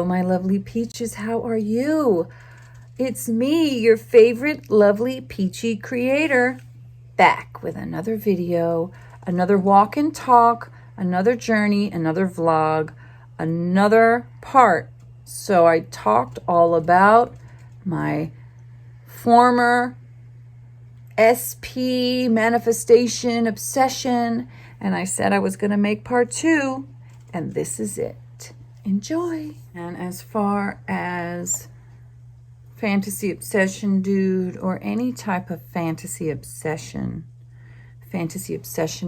my lovely peaches. How are you? It's me, your favorite lovely peachy creator, back with another video, another walk and talk, another journey, another vlog, another part. So I talked all about my former SP manifestation obsession, and I said I was going to make part 2, and this is it. Enjoy. And as far as fantasy obsession, dude, or any type of fantasy obsession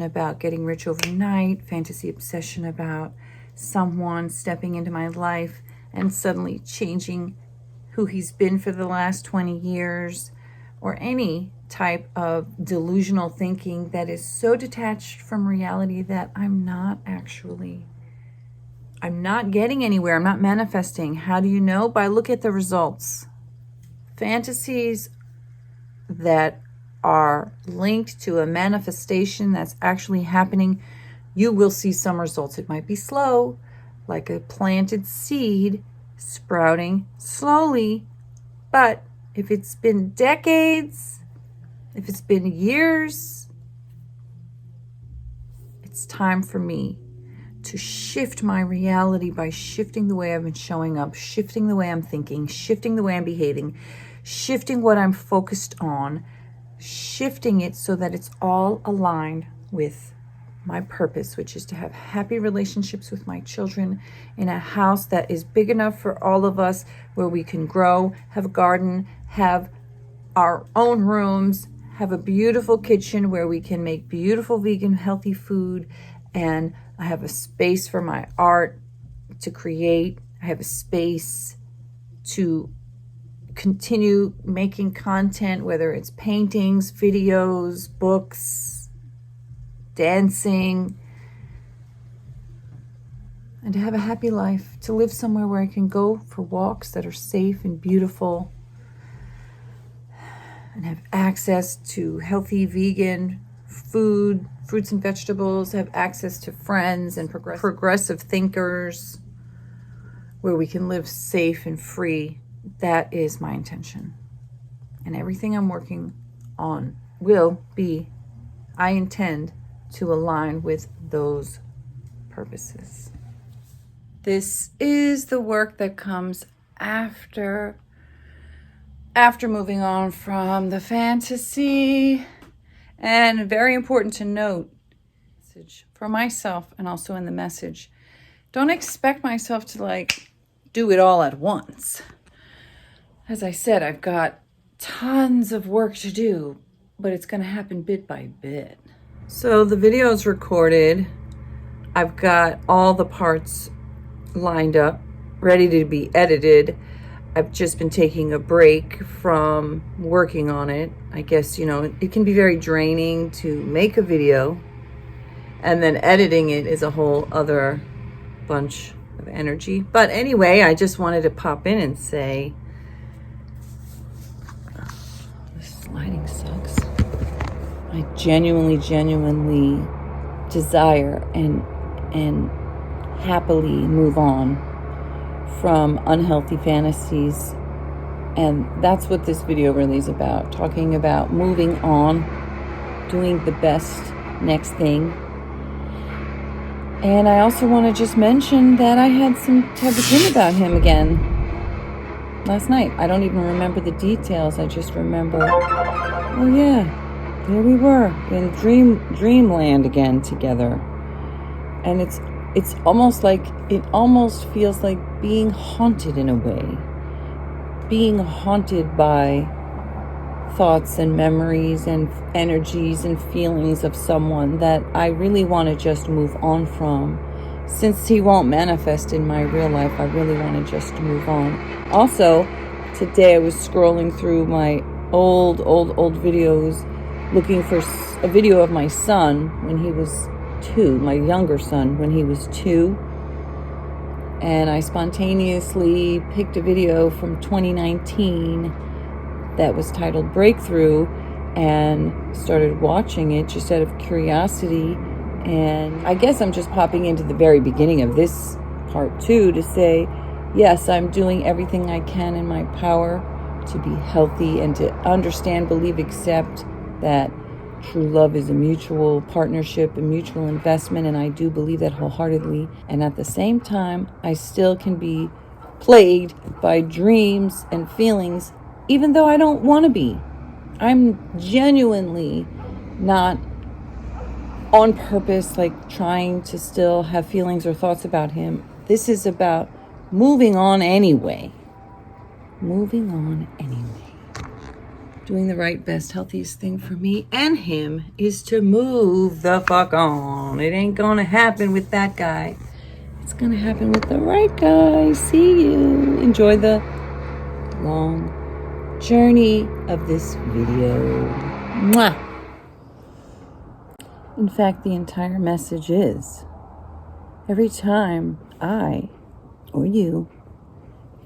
about getting rich overnight, fantasy obsession about someone stepping into my life and suddenly changing who he's been for the last 20 years, or any type of delusional thinking that is so detached from reality that I'm not getting anywhere. I'm not manifesting. How do you know? By look at the results. Fantasies that are linked to a manifestation that's actually happening, you will see some results. It might be slow, like a planted seed sprouting slowly, but if it's been decades, if it's been years, it's time for me to shift my reality by shifting the way I've been showing up, shifting the way I'm thinking, shifting the way I'm behaving, shifting what I'm focused on, shifting it so that it's all aligned with my purpose, which is to have happy relationships with my children in a house that is big enough for all of us, where we can grow, have a garden, have our own rooms, have a beautiful kitchen where we can make beautiful vegan healthy food, and I have a space for my art to create. I have a space to continue making content, whether it's paintings, videos, books, dancing, and to have a happy life, to live somewhere where I can go for walks that are safe and beautiful, and have access to healthy vegan food, fruits and vegetables, have access to friends and progressive thinkers, where we can live safe and free. That is my intention. And everything I'm working on I intend to align with those purposes. This is the work that comes after moving on from the fantasy. And very important to note, for myself and also in the message, don't expect myself to do it all at once. As I said, I've got tons of work to do, but it's going to happen bit by bit. So the video is recorded. I've got all the parts lined up, ready to be edited. I've just been taking a break from working on it. I guess, it can be very draining to make a video, and then editing it is a whole other bunch of energy. But anyway, I just wanted to pop in and say, this lighting sucks. I genuinely desire and happily move on from unhealthy fantasies, and that's what this video really is about, talking about moving on, doing the best next thing. And I also want to just mention that I had to have a dream about him again last night. I don't even remember the details. I just remember, oh yeah, there we were in dreamland again together. And it's almost feels like being haunted in a way. Being haunted by thoughts and memories and energies and feelings of someone that I really want to just move on from. Since he won't manifest in my real life, I really want to just move on. Also, today I was scrolling through my old videos, looking for a video of my son when he was 2, my younger son when he was 2. And I spontaneously picked a video from 2019 that was titled Breakthrough and started watching it just out of curiosity. And I guess I'm just popping into the very beginning of this part 2 to say, Yes, I'm doing everything I can in my power to be healthy and to understand, believe, accept that true love is a mutual partnership, a mutual investment, and I do believe that wholeheartedly. And at the same time, I still can be plagued by dreams and feelings, even though I don't want to be. I'm genuinely not on purpose, like trying to still have feelings or thoughts about him. This is about moving on anyway. Moving on anyway. Doing the right, best, healthiest thing for me and him is to move the fuck on. It ain't gonna happen with that guy. It's gonna happen with the right guy. See you. Enjoy the long journey of this video. Mwah. In fact, the entire message is, every time I or you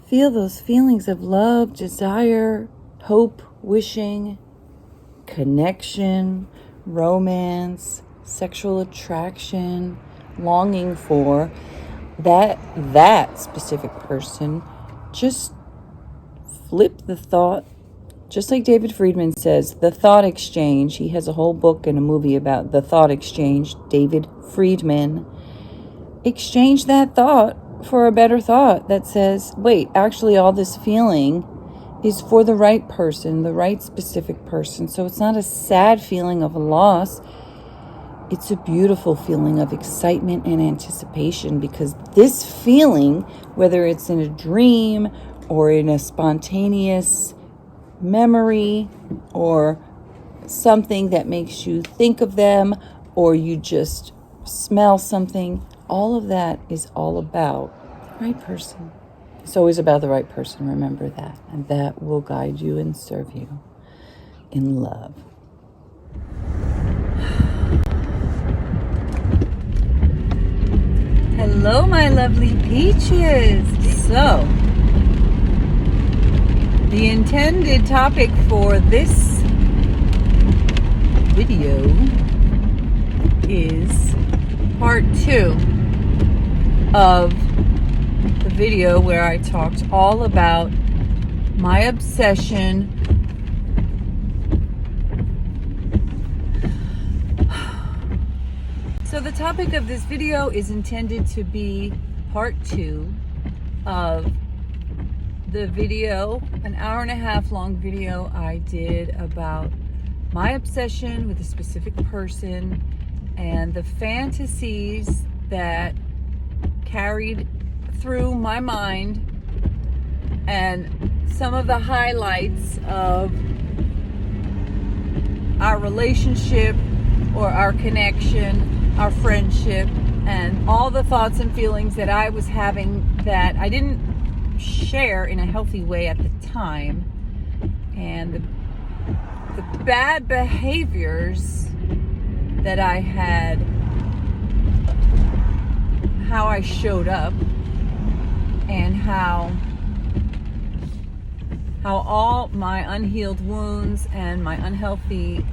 feel those feelings of love, desire, hope, wishing, connection, romance, sexual attraction, longing for that specific person, just flip the thought. Just like David Friedman says, the thought exchange. He has a whole book and a movie about the thought exchange. David Friedman. Exchange that thought for a better thought that says, wait, actually all this feeling is for the right person, the right specific person. So it's not a sad feeling of a loss. It's a beautiful feeling of excitement and anticipation, because this feeling, whether it's in a dream or in a spontaneous memory or something that makes you think of them, or you just smell something, all of that is all about the right person. It's always about the right person. Remember that. And that will guide you and serve you in love. Hello, my lovely peaches. So, the intended topic for this video is part 2 of the video where I talked all about my obsession So the topic of this video is intended to be part 2 of the video, an 1.5 hour long video I did about my obsession with a specific person and the fantasies that carried through my mind and some of the highlights of our relationship or our connection, our friendship, and all the thoughts and feelings that I was having that I didn't share in a healthy way at the time, and the bad behaviors that I had, how I showed up, and how all my unhealed wounds and my unhealthy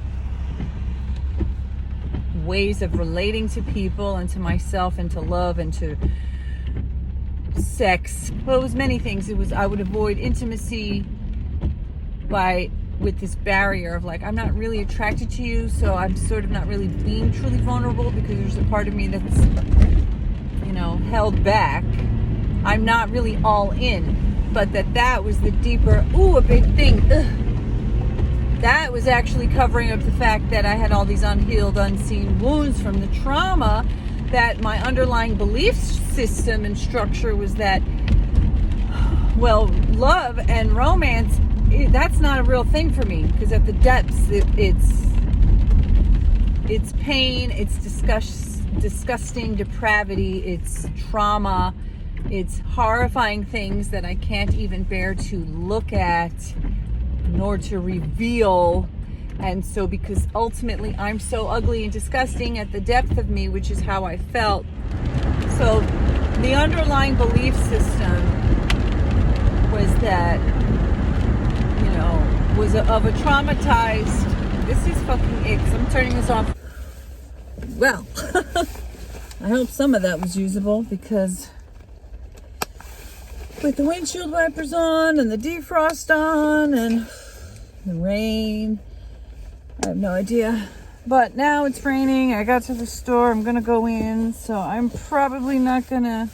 ways of relating to people and to myself and to love and to sex. Well, it was many things. It was, I would avoid intimacy with this barrier of like, I'm not really attracted to you, so I'm sort of not really being truly vulnerable because there's a part of me that's, held back. I'm not really all in, but that was the deeper, a big thing. That was actually covering up the fact that I had all these unhealed, unseen wounds from the trauma, that my underlying belief system and structure was that, well, love and romance, that's not a real thing for me, because at the depths, it's pain, it's disgusting depravity, it's trauma, it's horrifying things that I can't even bear to look at nor to reveal. And so because ultimately I'm so ugly and disgusting at the depth of me, which is how I felt, so the underlying belief system was that, was of a traumatized, this is fucking it, 'cause I'm turning this off. Well, I hope some of that was usable, because with the windshield wipers on and the defrost on and the rain. I have no idea. But now it's raining. I got to the store. I'm going to go in. So I'm probably not going to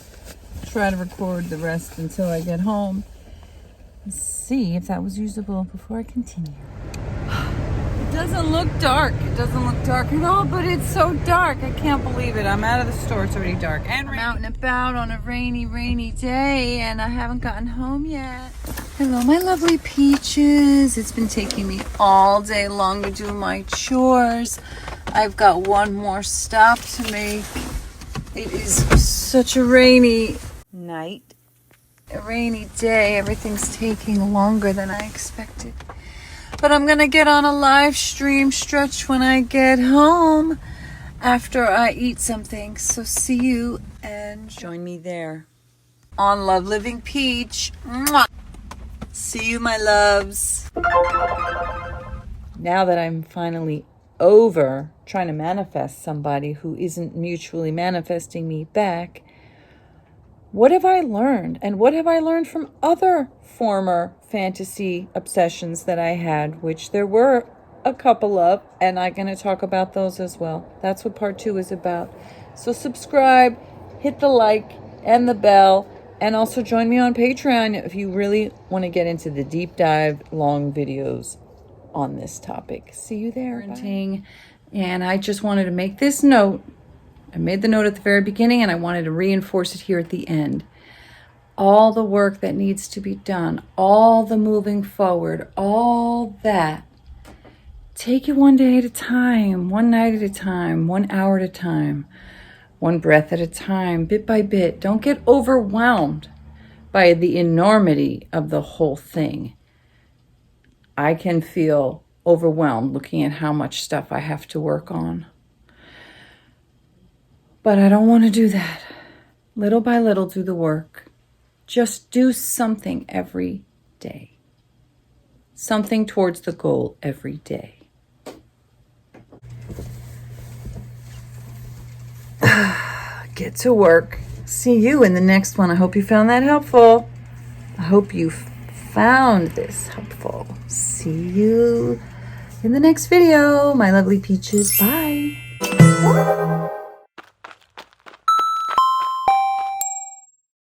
try to record the rest until I get home. Let's see if that was usable before I continue. It doesn't look dark. It doesn't look dark at all, but it's so dark. I can't believe it. I'm out of the store. It's already dark. And I'm out and about on a rainy day, and I haven't gotten home yet. Hello, my lovely peaches. It's been taking me all day long to do my chores. I've got one more stop to make. It is such a rainy night. A rainy day. Everything's taking longer than I expected. But I'm going to get on a live stream stretch when I get home after I eat something. So see you and join me there on Love Living Peach. Mwah! See you, my loves. Now that I'm finally over trying to manifest somebody who isn't mutually manifesting me back, what have I learned? And what have I learned from other former fantasy obsessions that I had, which there were a couple of, and I'm going to talk about those as well. That's what part 2 is about. So subscribe, hit the like and the bell, and also join me on Patreon if you really want to get into the deep dive long videos on this topic. See you there. Bye. And I just wanted to make this note. I made the note at the very beginning, and I wanted to reinforce it here at the end. All the work that needs to be done, all the moving forward, all that. Take it one day at a time, one night at a time, 1 hour at a time, one breath at a time, bit by bit. Don't get overwhelmed by the enormity of the whole thing. I can feel overwhelmed looking at how much stuff I have to work on. But I don't want to do that. Little by little, do the work. Just do something every day. Something towards the goal every day. Get to work. See you in the next one. I hope you found that helpful. I hope you found this helpful. See you in the next video, my lovely peaches. Bye.